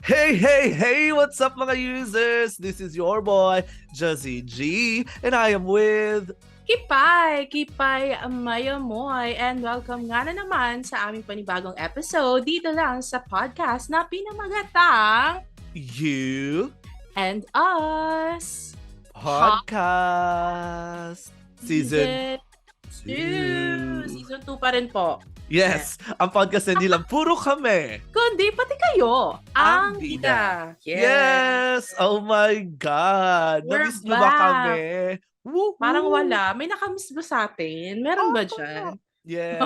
Hey, hey, hey! What's up mga users? This is your boy, Jazzy G, and I am with... Kipay, Mayamoy, and welcome nga na naman sa aming panibagong episode dito lang sa podcast na pinamagatang You and Us Podcast Season 2. Season 2 pa rin po. Yes, ang podcast na hindi lang puro kami. Kundi pati kayo, ang bida. Yes! Oh my God! We're Namiss nyo ba back. kami? Woo-hoo! Parang wala. May nakamiss ba sa atin? Meron ba dyan? Yes.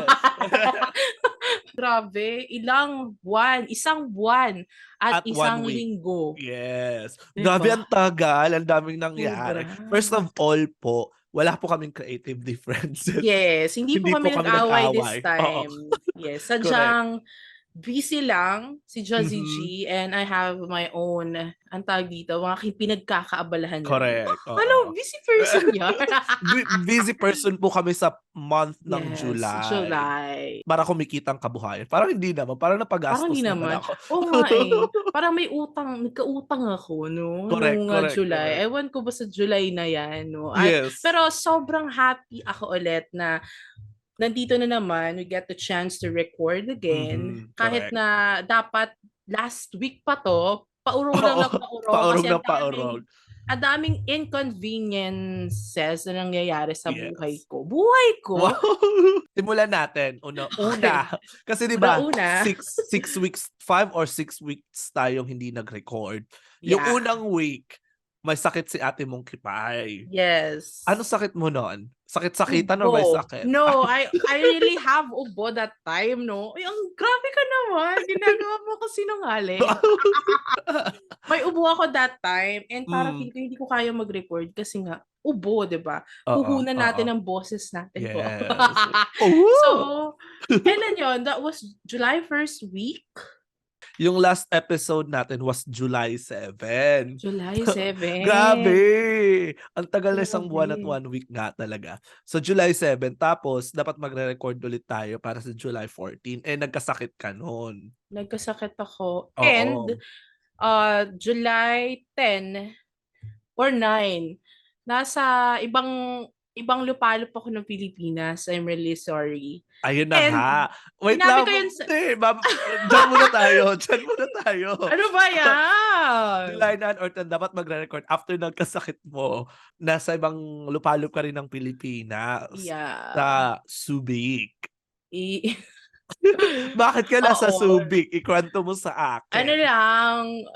Grabe, isang buwan at isang 1 week. linggo. Yes. Diba? Grabe ang tagal, ang daming nangyari. Sobra. First of all po, wala po kaming creative differences. Yes, hindi po kami nag-away this time. Oo. Yes, sadyang busy lang si Jazzy G and I have my own, ang tawag dito, mga pinagkakaabalahan. Correct. Ano, busy person yan? Busy person po kami sa month ng Yes, July. Para kumikita ang kabuhayan. Parang hindi naman. Parang napagastos Parang hindi naman. ako. Oo nga eh. Parang may nagkautang ako, no? Nung July. Correct. Ewan ko ba sa July na yan, no? Yes. Pero sobrang happy ako ulit na nandito na naman, we get the chance to record again. Kahit na dapat last week pa to, paurong lang na paurong. Kasi ang daming inconveniences na nangyayari sa buhay ko. Wow. Simulan natin. Una. Kasi di ba, 5 or 6 weeks tayong hindi nag-record. Yung unang week, may sakit si ate mong Kipay. Yes. Ano sakit mo noon? Sakit-sakitan or may sakit? No, I really have ubo that time, no? Ay, ang grabe ka naman. Ginagawa mo ko sinungaling. May ubo ako that time and parang hindi ko kaya mag-record kasi nga, ubo, di ba? Puhunan natin ang boses natin po. So, kailan yun? That was July 1st week? Yung last episode natin was July 7. July 7. Grabe! Ang tagal na isang buwan at 1 week nga talaga. So July 7, tapos dapat magre-record ulit tayo para sa July 14. Eh, nagkasakit ka noon. Nagkasakit ako. And July 10 or 9, nasa ibang lupalop ako ng Pilipinas. I'm really sorry. Ayun na nga. Wait lang. Diyan muna tayo. Ano ba yan? July 9 or 10, dapat magre-record after nagkasakit mo. Nasa ibang lupalop ka rin ng Pilipinas. Yeah. Sa Subic. Bakit ka nasa Subic? Ikwento mo sa akin.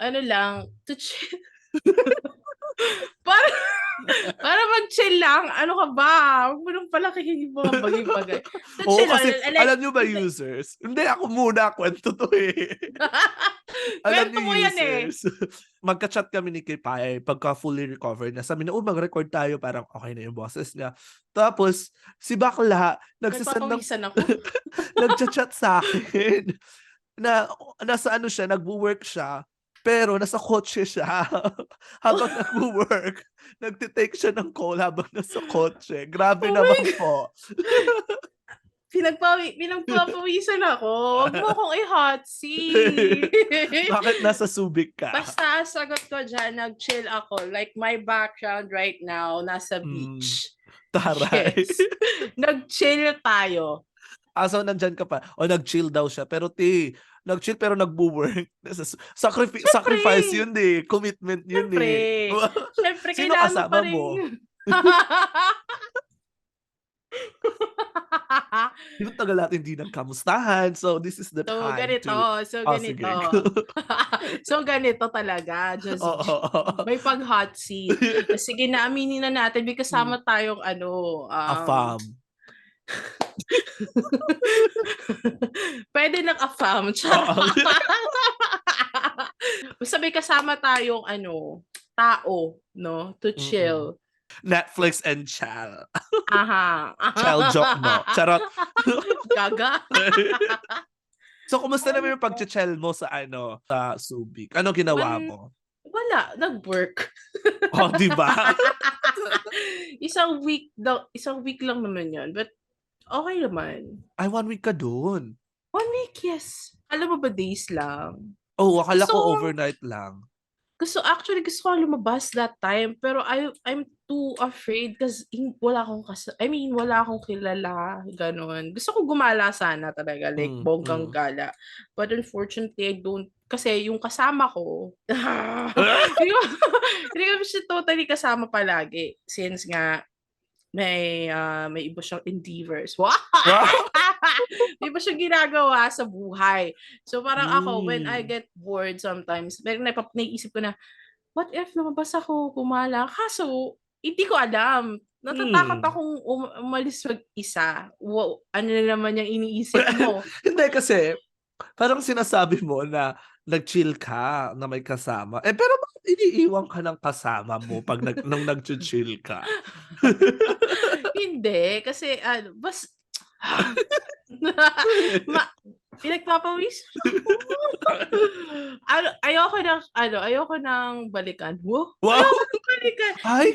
Ano lang, to chill. Para mag-chill lang. Ano ka ba? Huwag mo nang palakihin yung mga bagay-bagay. Oo, kasi alam nyo ba, users? Hindi, ako muna. Kwento to eh. Alam Kwento nyo, mo yan users. Magka-chat kami ni Kipay pagka fully recovered na. Sabi na, mag-record tayo. Parang okay na yung boses niya. Tapos, si Bakla, nagchat sa akin. Nasa siya, nagwo-work siya. Pero nasa kotse siya. Habang nag-work, nagtitake siya ng call habang nasa kotse. Grabe naman po. Pinagpapawisan ako. Huwag mo akong i-hot seat. Bakit nasa Subic ka? Basta sagot ko dyan, nag-chill ako. Like my background right now, nasa beach. Taray. Yes. Nag-chill tayo. So nandyan ka pa. O nag-chill daw siya. Pero nag-chill pero nag-work. Sacrifice yun eh. Commitment yun eh. Siyempre, sino kasama mo? Yung tagal natin hindi nagkamustahan. So this is the time. So ganito talaga. Just may pag-hot seat. Sige na, aminin na natin. May kasama tayong AFAM. Pwede ng AFAM. Basta may kasama tayong tao, no? To chill. Netflix and chill. Chill joke mo. Charot. Gaga. So, kumusta naman yung pag-chill mo sa Subic? Ano ginawa mo? Wala, nag-work. Di ba? Isang week lang naman 'yon. But okay naman. Ay, 1 week ka doon. 1 week, yes. Alam mo ba, days lang. Oh, akala Gusto ko ko overnight lang. Actually, gusto ko lumabas that time, pero I'm too afraid kasi wala akong wala akong kilala, gano'n. Gusto ko gumala sana talaga, like Mm, bonggang mm. gala. But unfortunately, I don't, kasi yung kasama ko, hindi ko, hindi ko siya totally kasama palagi since nga may iba siyang endeavors. Wow! Wow! May iba siyang ginagawa sa buhay. So parang ako, when I Hmm. get bored sometimes, naiisip ko na, what if lumabas ako, gumala? Kaso, hindi ko alam. Natatakot Hmm. akong umalis mag-isa. Wow, ano na naman yung iniisip mo? Hindi kasi, parang sinasabi mo na nag-chill ka na may kasama. Eh, pero bakit iniiwan ka ng kasama mo pag nung nag-chill ka? Hindi, kasi ma pinagpapawisan ako. Ayoko ng balikan. Wow! Wow! Ayoko ng balikan. Ay!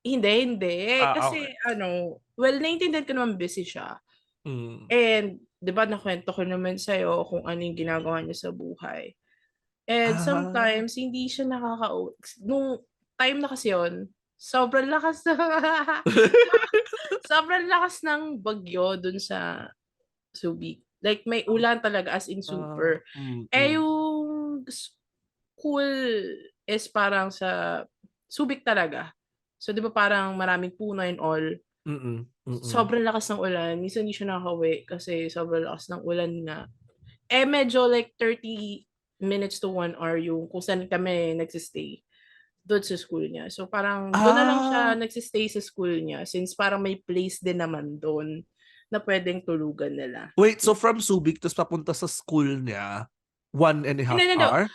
Hindi, hindi. Okay. Kasi well, naiintindihan ko naman busy siya. Hmm. And 'di ba nakwento ko naman sa'yo kung ano yung ginagawa niya sa buhay. And Ah. sometimes hindi siya nakakauwi. Nung time na kasi yun, sobrang lakas na sobrang lakas ng bagyo dun sa Subic. Like may ulan talaga as in Ah, super. Eh, mm. yung school is parang sa Subic talaga. So 'di ba parang maraming puno and all. Mm, mm. Sobrang lakas ng ulan. Minsan hindi siya nakakauwi kasi sobrang lakas ng ulan nga. Eh, medyo like 30 minutes to 1 hour yung kung saan kami nagse-stay do'n sa school niya. So, parang do'n na lang siya Ah, nagse-stay sa school niya since parang may place din naman do'n na puwedeng tulugan nila. wait, so from Subic tapos papunta sa school niya, 1.5 Hindi. hour?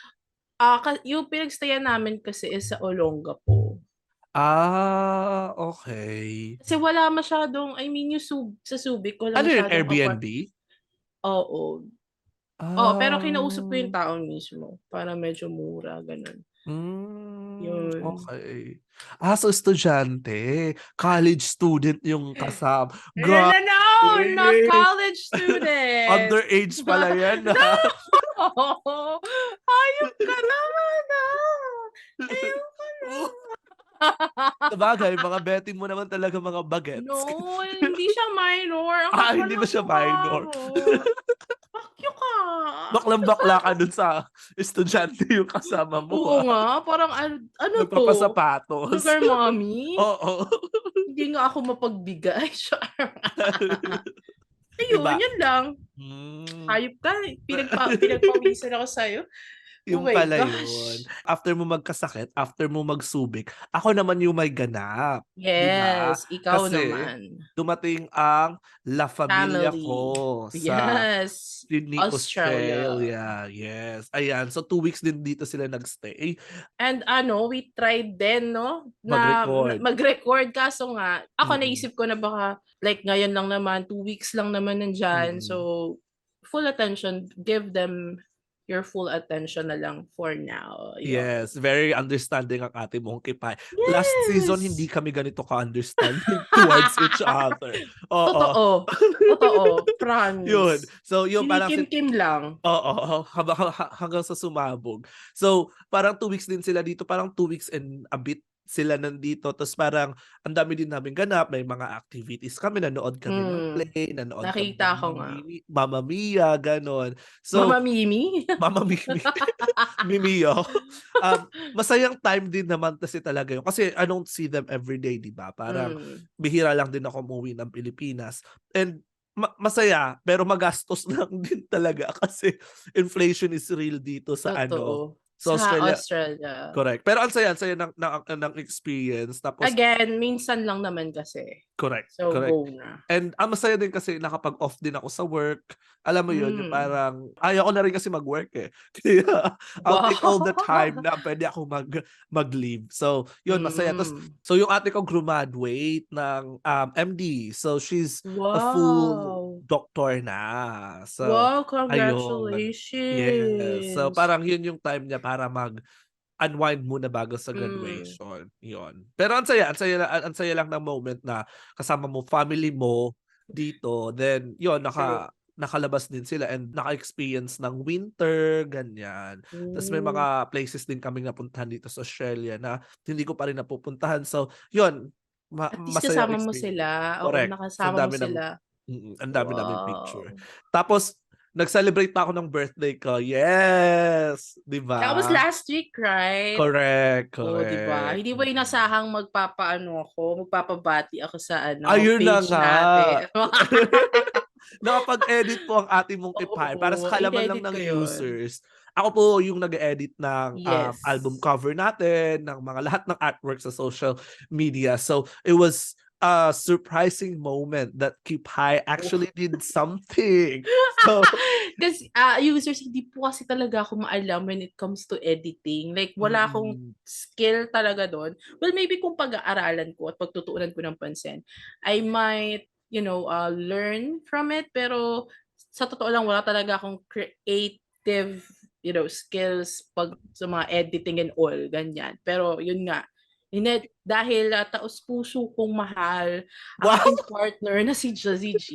Yung pinag-stayan namin kasi is sa Olongapo. Ah, okay. Kasi wala masyadong yung sa Subic wala Ano yun, masyadong Airbnb? oo. Oo, pero kinausap ko Ah, yung tao mismo para medyo mura, gano'n. Yun. okay. Ah, so estudyante, college student yung kasama. No, Grabe! no, no! Not college student! Underage pala yan, No! ah. Hayop ka naman, ah! Ayoko na. Sabagay, mga betting mo naman talaga mga bagets. No, hindi siya minor. Ang Ah, kapal hindi ba ng siya mukha minor? mo. Fuck you ka. Baklang-bakla ka dun sa estudyante yung kasama mo, Oo ah. nga, parang ano 'to? Nagpapasapatos. Sugar mommy? Oo. Hindi nga ako mapagbigay. Char. 'Di Ayun, ba? yun lang. Hmm. Hayop ka, pinagpawisan ako sa'yo. Oh Yung my pala yun. gosh. After mo magkasakit, after mo magsubik, ako naman yung may ganap, 'di ba? Yes, ikaw Kasi naman. dumating ang La Familia Family. ko sa Yes. Sydney, Australia. Australia. Yes, ayan. So 2 weeks din dito sila nag-stay, And we tried din, no, na mag-record. mag-record kaso nga, ako Mm, naisip ko na baka like ngayon lang naman, 2 weeks lang naman nandiyan. mm. So, full attention, give them your full attention na lang for now. Yun. Yes, very understanding ang ate mong kipay. Last season Yes! hindi kami ganito ka-understanding towards each other. Oo. Totoo. Totoo. Yun. Promise. So yun parang Kinikim-kim lang. oo, hanggang sa sumabog. So, parang 2 weeks din sila dito, parang 2 weeks and a bit sila nandito tapos parang ang dami din naming ganap, may mga activities kami, nanood kami ng Hmm. play, nanood kami Nakita ng ko nga. Mamma Mia, gano'n. Mama So, Mimi? Mamma Mimi, Mimio. Masayang time din naman kasi talaga yun kasi I don't see them everyday, 'di ba? Parang Hmm. bihira lang din ako umuwi ng Pilipinas and masaya pero magastos lang din talaga kasi inflation is real dito sa ano, Totoo. sa Sa Australia. Australia. Correct. Pero ang saya ng experience tapos Again, minsan lang naman kasi. correct, So, correct. go na. And ang masaya din kasi nakapag-off din ako sa work. Alam mo yun, yung Hmm. parang ayaw ko na rin kasi mag-work, eh. Kaya I'll take all the time Wow! na puwede akong mag-leave. So, yun masaya. Tapos Hmm. so yung ate ko grumaduate ng, MD. So, she's a full Wow! doctor na. So, Wow, ayun. Yes. So, congratulations! parang yun yung time niya para unwind muna bago sa Hmm. graduation, yun. Pero ang saya lang ng moment na kasama mo family mo dito, then yun True. nakalabas din sila and naka-experience ng winter, ganyan. Tapos may mga places din kaming napuntahan dito sa Australia na hindi ko pa rin napupuntahan. So, yun, At least masayang kasama mo experience. sila. Oo, Correct. So, nakasama mo sila. ang dami naming picture. Wow. Tapos, nag-celebrate pa ako ng birthday ko. Yes! Di That was ba? last week, right? Correct, Oh, 'di ba? correct. Hindi mo inasahang magpapabati ako sa Ayun na page nga. natin. Nakapag-edit po ang ating Mong Kipay para sa Oo, kalaman lang in-edit ng ko 'yun. users. Ako po yung nag-edit ng Yes. album cover natin, ng mga lahat ng artwork sa social media. So, it was a surprising moment that Kipay actually did something. So, Kasi users, hindi po kasi talaga ako maalam when it comes to editing. Like, wala akong skill talaga doon. Well, maybe kung pag-aaralan ko at pagtutuunan ko ng pansin, I might, learn from it. Pero sa totoo lang, wala talaga akong creative, skills pag sa mga editing and all, ganyan. Pero yun nga, dahil taos-puso kong mahal ang wow! aking partner na si Jazzy G,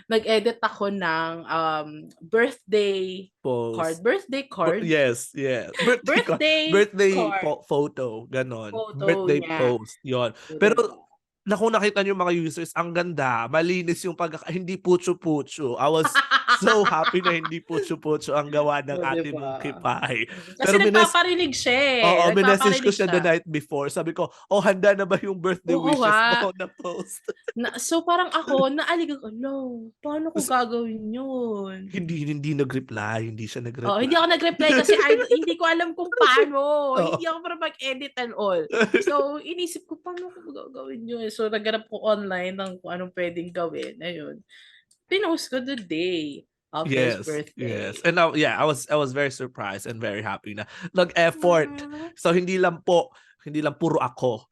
nag-edit ako ng birthday card. Post. Birthday card? Yes, yes. Birthday photo, ganon. Photo Birthday niya. post, yon. O, Pero diba? kung nakita niyo mga users, ang ganda, malinis yung hindi putyo-putyo. I was so happy na hindi putyo-putyo ang gawa ng O, ate mong diba? Kipay. Kasi Pero nagpaparinig siya eh. oo, minessage ko Nagpaparinig siya the siya. night before. Sabi ko, handa na ba yung birthday Oo wishes nga. mo na post? So parang ako, naaligang, paano ko gagawin yun? Hindi nag-reply, hindi siya Oh, nag-reply. hindi ako nag-reply kasi hindi ko alam kung paano. Hindi ako para mag-edit and all. So, inisip ko, paano ko gagawin yun? So, naghanap ko online ng kung anong pwedeng gawin. Ayun. Pinost ko the day of his Yes, birthday. yes. And now, yeah, I was very surprised and very happy na nag-effort. So hindi lang puro ako.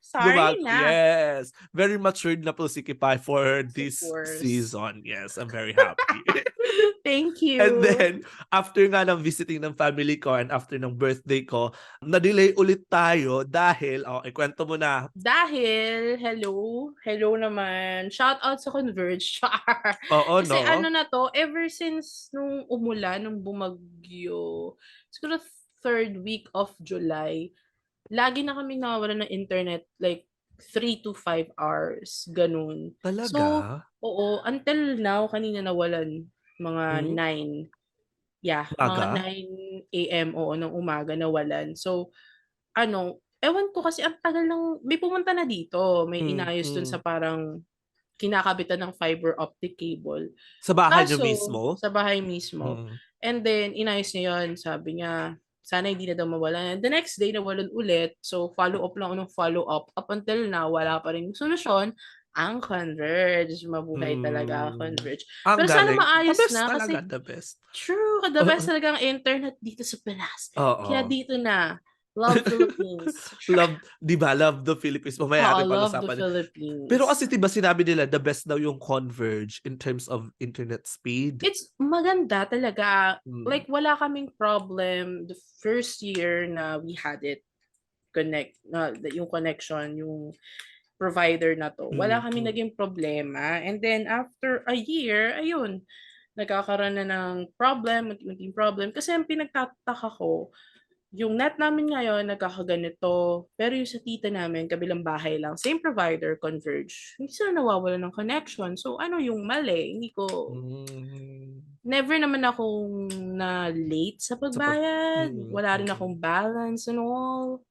Sorry na. Yes. Very matured na po si Kipay for this course. season. Yes, I'm very happy. Thank you. And then, after nga ng visiting ng family ko and after ng birthday ko, na-delay ulit tayo dahil, ikwento mo na. Dahil, hello naman. Shout out sa Converge. Oo, Kasi no? na to, ever since nung umulan, nung bumagyo, siguro third week of July, lagi na kami nawawalan ng internet, like 3 to 5 hours, ganun. Talaga? So, oo, until now, kanina nawalan, mga 9. Yeah, mga 9 a.m. oo, ng umaga nawalan. So, ewan ko kasi ang tagal may pumunta na dito. May inayos dun sa parang kinakabitan ng fiber optic cable. Sa bahay niyo Kaso, mismo? sa bahay mismo. And then, inayos niya yun. Sabi niya, sana hindi na daw mawalan. The next day, nawalan ulit. So, follow-up lang ng follow-up. Up until now, wala pa rin solusyon. Ang Converge. Mabuhay talaga ang Converge. Ang Pero sana galing. maayos The best na. talaga, Kasi, the best. true. The best talaga ang internet dito sa Pinas. Oo. Kaya dito na. Love Philippines. Love the Philippines. Mamaya ating love the pag-usapan. Philippines. Pero kasi diba sinabi nila, the best daw yung Converge in terms of internet speed. It's maganda talaga. Like, wala kaming problem the first year na we had it yung connection, yung provider na to. Wala kami naging problema. And then, after a year, ayun, nagkakaroon na ng maging problem. Kasi ang pinagtataka ko, yung net namin ngayon, nagkakaganito. Pero yung sa tita namin, kabilang bahay lang, same provider, Converge. Hindi sila nawawala ng connection. So, ano yung mali? Hindi ko... Never naman akong na-late sa pagbayad. Wala rin akong balance and all.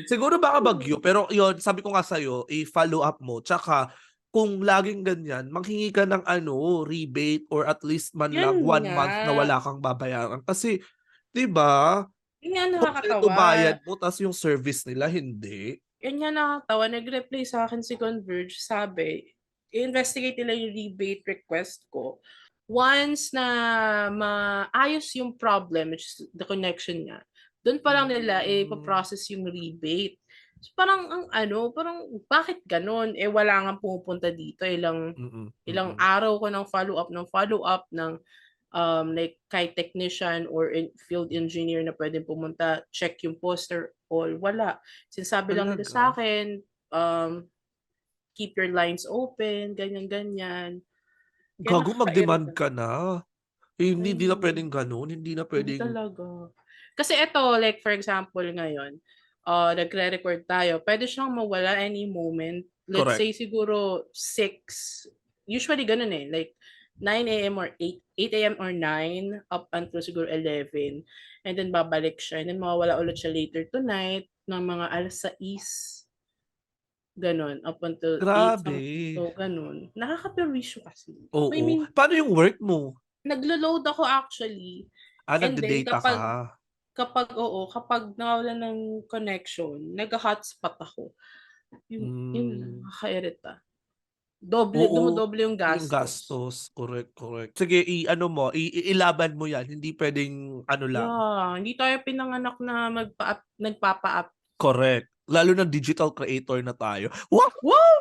Siguro baka bagyo. Pero yun, sabi ko nga sa'yo, i-follow up mo. Tsaka, kung laging ganyan, manghingi ka ng rebate or at least man lang 1 month na wala kang babayaran. Kasi, di ba? Yun nga Kompleto nakakatawa. bayad mo, tas yung service nila, hindi. Yun nga nakakatawa. Nag-reply sa akin si Converge. Sabi, i-investigate nila yung rebate request ko. Once na maayos yung problem, which is the connection niya, doon pa lang nila ipaprocess yung rebate. So parang parang bakit ganon? Wala nga pumupunta dito. Ilang araw ko ng follow-up ng like kay technician or field engineer na pwedeng pumunta, check yung poster, all. Wala. Sinasabi lang nila sa akin, keep your lines open, ganyan-ganyan. Kaya Gago, mag-demand nakakairita. ka na. Hindi na Ay, pwedeng ganun. Hindi na hindi pwedeng talaga. Kasi ito, like for example ngayon, nagre-record tayo, pwede siyang mawala any moment. Let's correct. say siguro 6, usually ganun eh, like 9 a.m. or 8 a.m. or 9 up until siguro 11. And then babalik siya. And then mawawala ulit siya later tonight ng mga alas 6. Ganun. Up until 8 Grabe. something. So, ganun. Nakaka-perwisyo kasi. I Oo. mean, Paano yung work mo? naglo-load ako actually. And then Nagde-data ka. kapag nawalan ng connection, nag-hotspot ako. Yun lang, Mm. nakakairita. Oo. Dumodoble yung Yung gastos. gastos. Correct, correct. Sige, i-ano mo, ilaban mo yan. Hindi pwedeng ano lang. Yeah, hindi tayo pinanganak na nagpapa-up. Correct. Lalo na digital creator na tayo. Wow! Wow!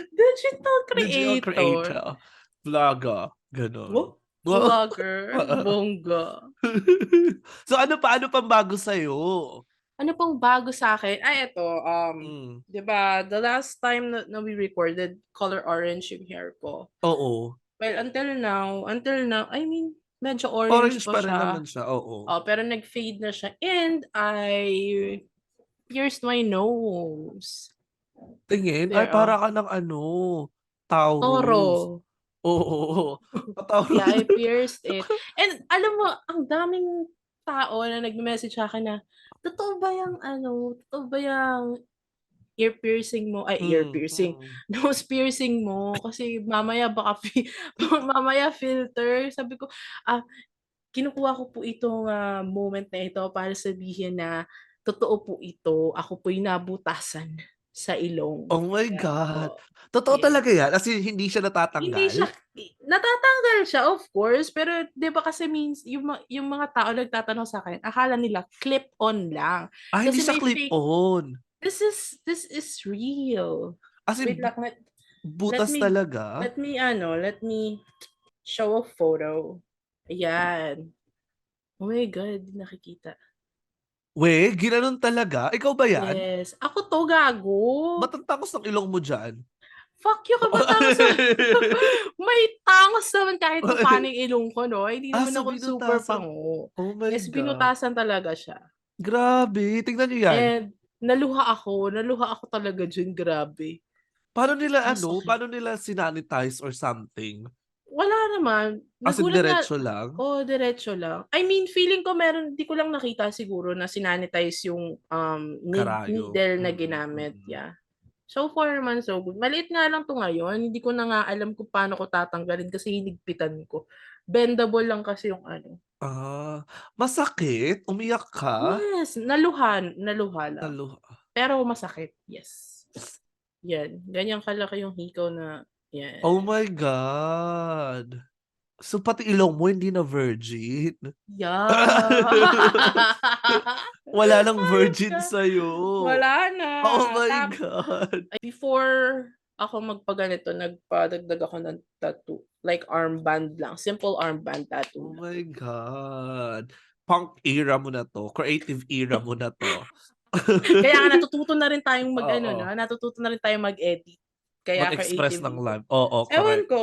Digital Digital creator. creator. Vlogger. Ganon. Wow, vlogger. Bongga. So ano pang bago sa'yo? Ano pang bago sa akin? Ay, ito. Mm. 'Di ba, the last time na we recorded, color orange yung hair ko. Oo. Well, until now, I mean, medyo orange Orange pa pa rin siya. naman siya, oo. Pero nag-fade na siya. And I pierced my nose. Tingin, ay There, para ka ng ano, Taurus. Toro. Oo. Taurus. Yeah, I pierced it. And alam mo, ang daming tao na nag-message sa akin na, totoo ba yung ear piercing mo, ay ear Mm, piercing, mm. nose piercing mo, kasi mamaya baka mamaya filter. Sabi ko, kinukuha ko po itong moment na ito para sabihin na totoo po ito, ako po'y nabutasan sa ilong. Oh my Kaya God. po, Totoo yes. talaga yan? As in, hindi siya Hindi siya, natatanggal? natatanggal siya of course, pero 'di ba kasi means yung mga tao nagtatanong sa akin, akala nila clip-on lang. Hindi Kasi siya may fake, clip-on. this is real. As Wait in, lang, let butas me talaga? let me show a photo. Ayan. Oh my God, di nakikita. We, ginanon talaga? Ikaw ba yan? Yes. Ako 'to, gago. Ba't ang tangos ng ilong mo dyan? Fuck you ka ba, tangos sa may tangos naman kahit papaano yung ilong ko 'no, hindi naman So ako super binutasan. pango. Oh my Yes, God. binutasan talaga siya. Grabe, tignan niyo yan. And naluha ako talaga diyan, grabe. Masakit. Paano nila sinanitize or something? Wala naman, As in nagulat nga, diretso lang? oo, diretso lang. I mean, feeling ko meron, di ko lang nakita siguro na sinanitize yung Karayom. needle na Mm, ginamit, mm. yeah. So far naman so good. Maliit nga lang 'to ngayon, hindi ko na nga alam kung paano ko tatanggalin kasi hinigpitan ko. Bendable lang kasi yung ano. Masakit? Umiyak ka? Yes, naluha lang. Talo Pero masakit, yes. Yan, ganyan kalaki yung hikaw na Oh yan. my God. So pati ilong mo hindi na virgin? Yeah. Wala ng Ay virgin ka, sa'yo. wala na. Oh my God. Before ako magpaganito, nagpadagdag ako ng tattoo. Like armband lang, simple armband tattoo Oh lang. my God. Punk era mo na 'to, creative era mo na 'to. Kaya nga natututo na rin tayong Oo, natututo na rin tayong mag-edit. Kaya mag-express creative ng ito. live. Oo, Ewan correct. ko,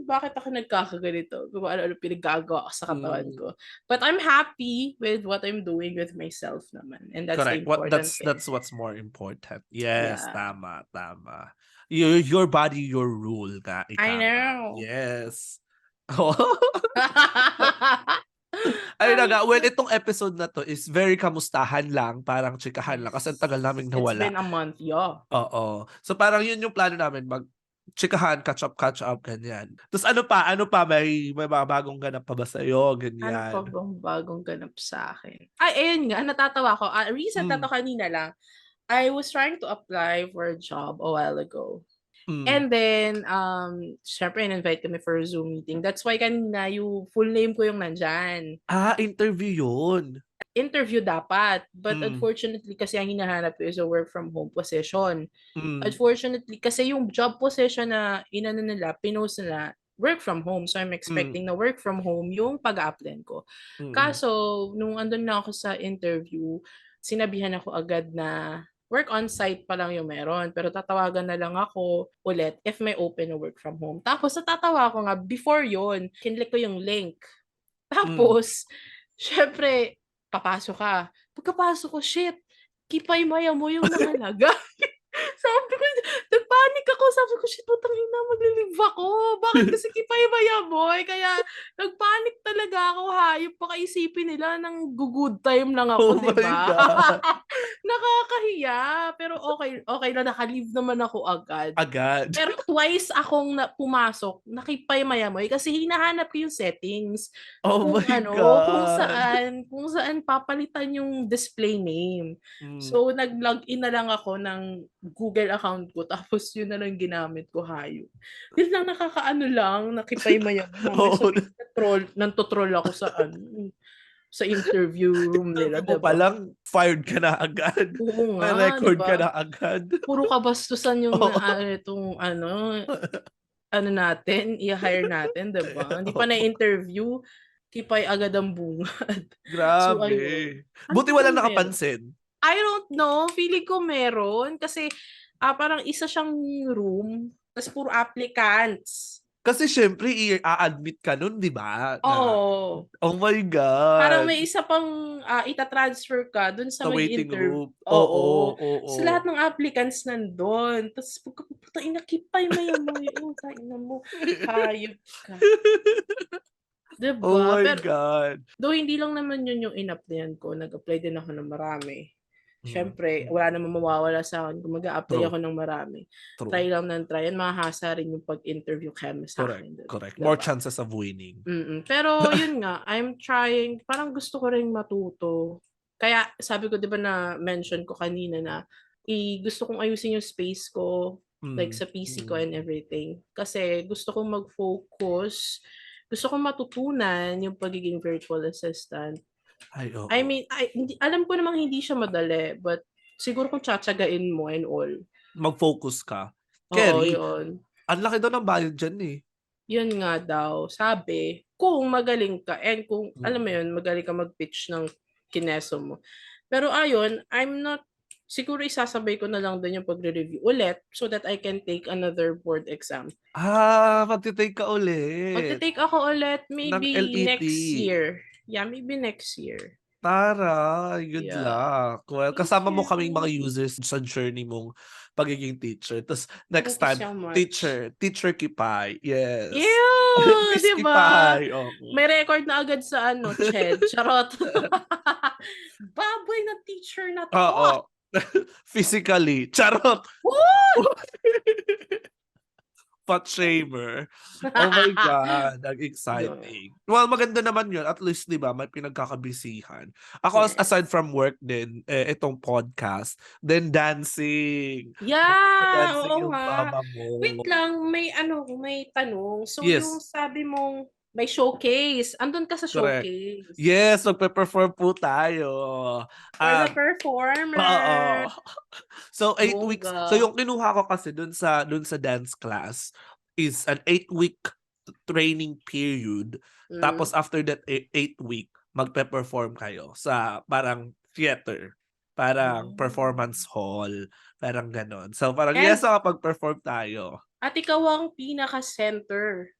bakit ako nagkakaganito? Kung ano-ano pinagagawa ko sa katawan Mm, ko. But I'm happy with what I'm doing with myself naman. And that's the correct. important thing. That's what's more important. Yes, Yeah. tama, tama. Your body, your rule nga, I ika nga. know. Yes. Ayun na Ay, nga, well, itong episode na 'to is very kamustahan lang, parang chikahan lang kasi ang tagal yes. naming It's nawala. been a month, yeah. Oo. So parang yun yung plano namin, mag-chikahan, catch up, ganyan. Tapos ano pa, may mga bagong ganap pa ba sa'yo, Ano pa ganyan? bang bagong ganap sa akin? Ay, ayun nga, natatawa ko. Recent na Hmm, 'to, kanina lang. I was trying to apply for a job a while ago. hmm. And then, syempre in-invite kami for a Zoom meeting. That's why kanina yung full name ko yung nandyan. Interview yun. Interview dapat. But Hmm, unfortunately, kasi ang hinahanap ko is a work from home position. hmm, Unfortunately, kasi yung job position na inano nila, pinost nila, work from home. So I'm hmm, expecting na work from home yung pag-apply ko. mm. Kaso, nung andun na ako sa interview, sinabihan ako agad na work on-site pa lang yung meron. Pero tatawagan na lang ako ulit if may open na work from home. Tapos natatawa ako nga, before yon kinlik ko yung link. Tapos, syempre, papasok ka. Pagkapasok ko, shit, Kipay Maya mo yung nakalagay. Sabi ko, nagpanik ako. Sabi ko, shit, putang ina, maglilive ako. Bakit kasi Kipay Maya boy? Kaya, nagpanik talaga ako. Hayop, baka isipin nila ng good time lang ako, Oh my diba? God. Nakakahiya. Pero okay na, nakalive naman ako agad. Agad. Pero twice akong pumasok, nakipay mayamoy kasi hinahanap ko yung settings. Oh Kung my ano, God. kung saan papalitan yung display name. So, nag-login na lang ako ng Google account ko tapos yun na lang ginamit ko, hayop. Yun lang, nakakaano lang, nakipay mayamoy. Oo. So, nantotroll ako sa interview room nila, Sabi mo diba? palang, fired ka na agad. Oo May nga, record diba? ka na agad. Puro kabastusan yung Oo. itong natin, i-hire natin, diba? Hindi pa Oo. na-interview, kipay agad ang bungad. So, Grabe. ayun. Buti Ano wala bang meron? nakapansin. I don't know. Feeling ko meron. Kasi parang isa siyang room. Tapos puro applicants. Kasi syempre, i-admit ka nun, di ba? Na, Oo. oh my Parang God. may isa pang itatransfer ka dun sa Sa waiting mag-interview. room. Oo. Oo. So, lahat ng applicants nandun. Tapos, pagkaputa, inakipay mayamoy. Ina mo. Hayop ka. Oh Diba? my Pero, God. though hindi lang naman yun yung in-applyan ko. Nag-apply din ako ng marami. Siyempre, wala namang mawawala sa akin kung mag-a-apply True. ako ng marami. True. Try lang ng try. Yan, mahasa rin yung pag-interview kami sa akin. Correct. Diba? More chances of winning. Pero yun nga, I'm trying, parang gusto ko rin matuto. Kaya sabi ko, di ba na-mention ko kanina na gusto kong ayusin yung space ko, like sa PC ko and everything. Kasi gusto kong mag-focus, gusto kong matutunan yung pagiging virtual assistant. Ay, oo. I mean, alam ko namang hindi siya madali, but siguro kung tsatsagain mo and all. Mag-focus ka. Oo, Kerry, yun. ang laki daw ng bayad dyan eh. Yun nga daw, sabi, kung magaling ka and kung, alam mo yun, magaling ka mag-pitch ng kineso mo. Pero ayun, siguro isasabay ko na lang din yung pagre-review ulit so that I can take another board exam. Magti-take ka ulit. Magti-take ako ulit maybe LET. next year. Yeah, maybe next year. Tara, good Yeah. luck. Well, Thank kasama mo you. kaming mga users sa journey mong pagiging teacher. Tapos next Thank you time, so much. teacher Kipay. Yes. Ew! Miss Diba? Kipay. Oh. May record na agad sa CHED. Charot. Baboy na teacher na to. Oo. Physically. Charot. Woo! Fat shamer. Oh my God. Exciting. Well, maganda naman yun. At least, di ba, may pinagkakabisihan. Ako, Yes. aside from work din, itong podcast, then dancing. Yeah, Dancing oo yung nga. mama mo. Wait lang, may tanong. So, Yes. yung sabi mong may showcase. Andun ka sa Correct. showcase. Yes, magpe-perform po tayo. For the performer. Oo. So 8 weeks. Bongga. So yung kinuha ko kasi dun sa dance class is an 8-week training period. Tapos after that 8-week, magpe-perform kayo sa parang theater, parang performance hall, parang ganon. So parang And- yes, makapag-perform tayo. At ikaw ang pinaka-center.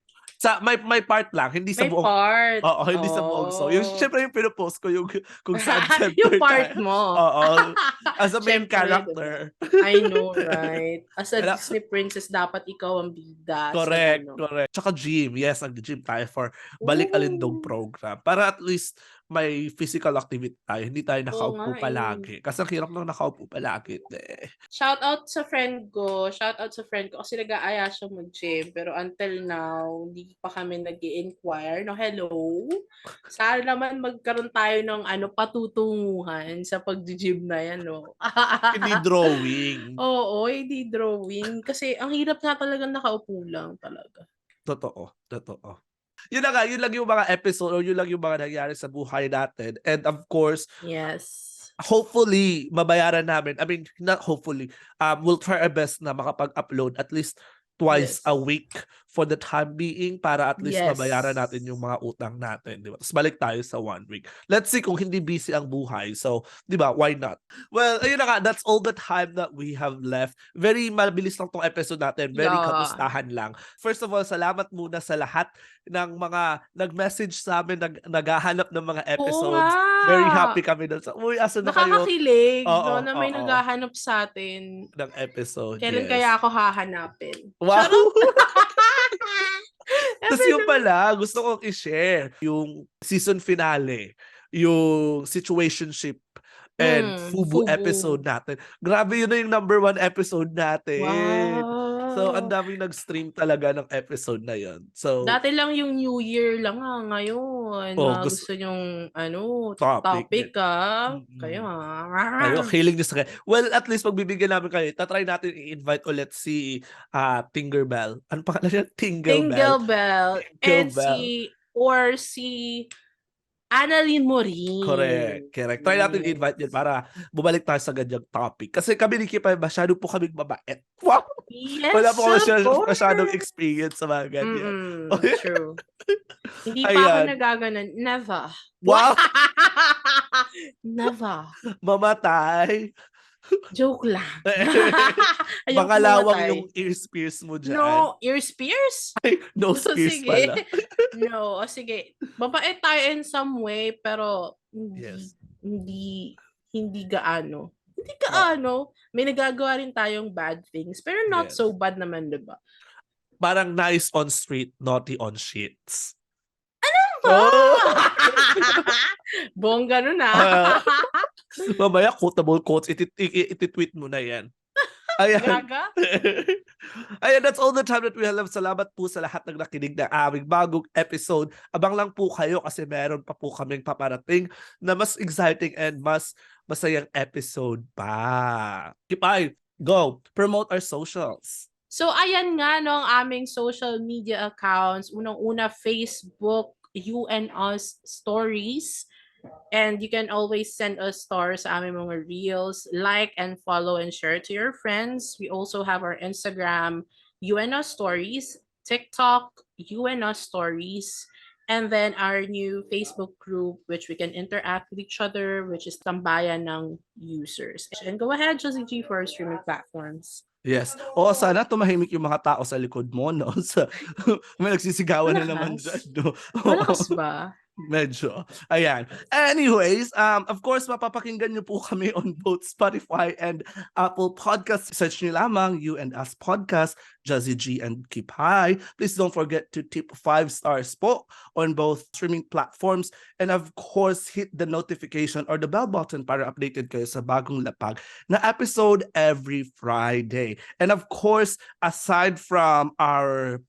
Sa may part lang, hindi sa May buong. part. Oo, hindi sa buong so. Yung syempre yung pinopost ko yung kung saan center Yung part tayo. mo. Oo. As a main Syempre, character. I know, right? As a Disney princess, dapat ikaw ang bida. Correct, sa correct. Tsaka gym. Yes, nag-gym tayo for Balik Alindog program. Para at least may physical activity tayo. Hindi tayo nakaupo palagi. Kasi ang hirap nang nakaupo palagi. Shout out sa friend ko. Kasi nag-aaya siya mag-gym. Pero until now, hindi pa kami nag-i-inquire. No, hello? Sana naman magkaroon tayo ng patutunguhan sa pag-gym na yan, no? Hindi drawing. Oo, hindi drawing. Kasi ang hirap nga talaga nakaupo lang talaga. Totoo. Yun lang yung mga episode o yun lang yung mga nangyari sa buhay natin. And of course, yes, hopefully, mabayaran namin. I mean, not hopefully. We'll try our best na makapag-upload at least twice Yes. a week for the time being para at least Yes. mabayaran natin yung mga utang natin, di ba? Tapos balik tayo sa 1 week. Let's see kung hindi busy ang buhay. So, di ba, why not? Well, ayun na nga, that's all the time that we have left. Very mabilis lang tong episode natin. Very Yeah. kamustahan lang. First of all, salamat muna sa lahat ng mga nag-message sa amin, naghahanap ng mga episodes. Oo nga. Very happy kami doon sa, uy, asa na kayo? Nakakakilig, Oo, no, na may oo. naghahanap sa atin. Ng episode, Kailan yes. kaya ako hahanapin? Wow! Tapos Ever yung pala, gusto kong i-share yung season finale, yung situationship and Fubu episode natin. Grabe, yun na yung number 1 episode natin. Wow. So, ang daming nag-stream talaga ng episode na yun. So, dati lang yung New Year lang ngayon. Gusto yung topic ka. Kayo Kayo, hiling nyo sa kayo. Well, at least pagbibigyan namin kayo, tatry natin i-invite ulit si Tinkerbell. Ano pangalan niya? Tinkerbell. And si Annalyn Morin. Correct. Try natin i-invite yun para bumalik tayo sa ganyang topic. Kasi kami ni Kipay, masyado po kaming mabait. Wow! Yes, wala po masyadong experience sa mga ganyan. True. Hindi pa ako nagaganon. Never. Wow! Never. Mamatay. Joke lang. Baka lawang yung ears pierce mo dyan. No, ears pierce? Ay, no spears pala. No, sige. Mabait tayo in some way, pero hindi gaano. Hindi gaano. May nagagawa rin tayong bad things, pero not so bad naman, diba? Parang nice on street, naughty on sheets. Bongga nun Mamaya, quotable quotes, iti-tweet mo na yan. Ayan. Ayan, that's all the time that we have. Salamat po sa lahat ng nakinig ng aming bagong episode. Abang lang po kayo kasi meron pa po kaming paparating na mas exciting and mas masayang episode pa. Kipay, go! Promote our socials. So, ayan nga ang aming social media accounts. Unang-una, Facebook, You and Us Stories. And you can always send us stars sa aming mga reels. Like and follow and share to your friends. We also have our Instagram, You and Us Stories, TikTok, You and Us Stories, and then our new Facebook group, which we can interact with each other, which is Tambayan ng Users. And go ahead, Josie G, for our streaming platforms. Yes. O sana tumahimik yung mga tao sa likod mo, no? May nagsisigawan na naman dyan, no? Malakas ba? Medyo. Ayan. Anyways, of course, mapapakinggan nyo po kami on both Spotify and Apple Podcasts. Search nyo lamang You and Us Podcast, Jazzy G and Keep High. Please don't forget to tip 5 stars po on both streaming platforms. And of course, hit the notification or the bell button para updated kayo sa bagong lapag na episode every Friday. And of course, aside from our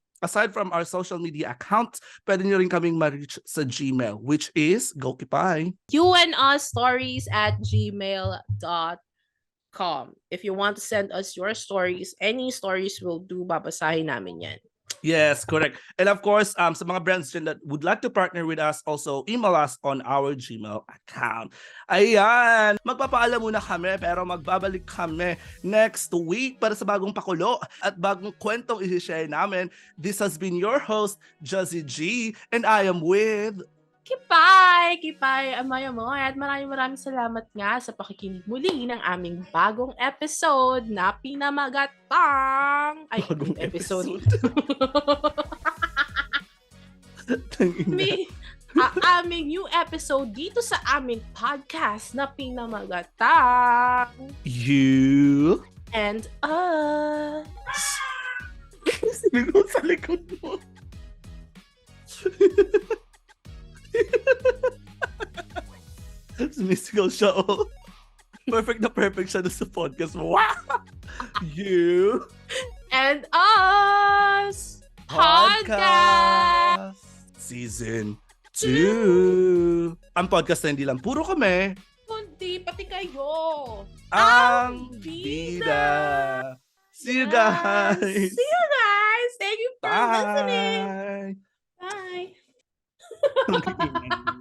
social media accounts, pwede nyo rin kaming ma-reach sa Gmail, which is, go Kipay. youandusstories@gmail.com. If you want to send us your stories, any stories will do, babasahin namin yan. Yes, correct. And of course, sa mga brands dyan that would like to partner with us, also email us on our Gmail account. Ayan, magpapaalam muna kami pero magbabalik kami next week para sa bagong pakulo at bagong kwentong i-share namin. This has been your host, Jazzy G, and I am with... Kipay, amoy, at maraming salamat nga sa pakikinig muli ng aming bagong episode na Pinamagatang. Ay, bagong episode. Aming new episode dito sa aming podcast na Pinamagatang. You and Us. Sino sa likod mo? Sumisigaw siya, oh. Perfect na perfect siya sa podcast mo. Wow! You and Us Podcast Season 2. Ang podcast na hindi lang puro kami, kundi pati kayo. Ang bida. See you guys. Thank you for listening. Bye. Bye.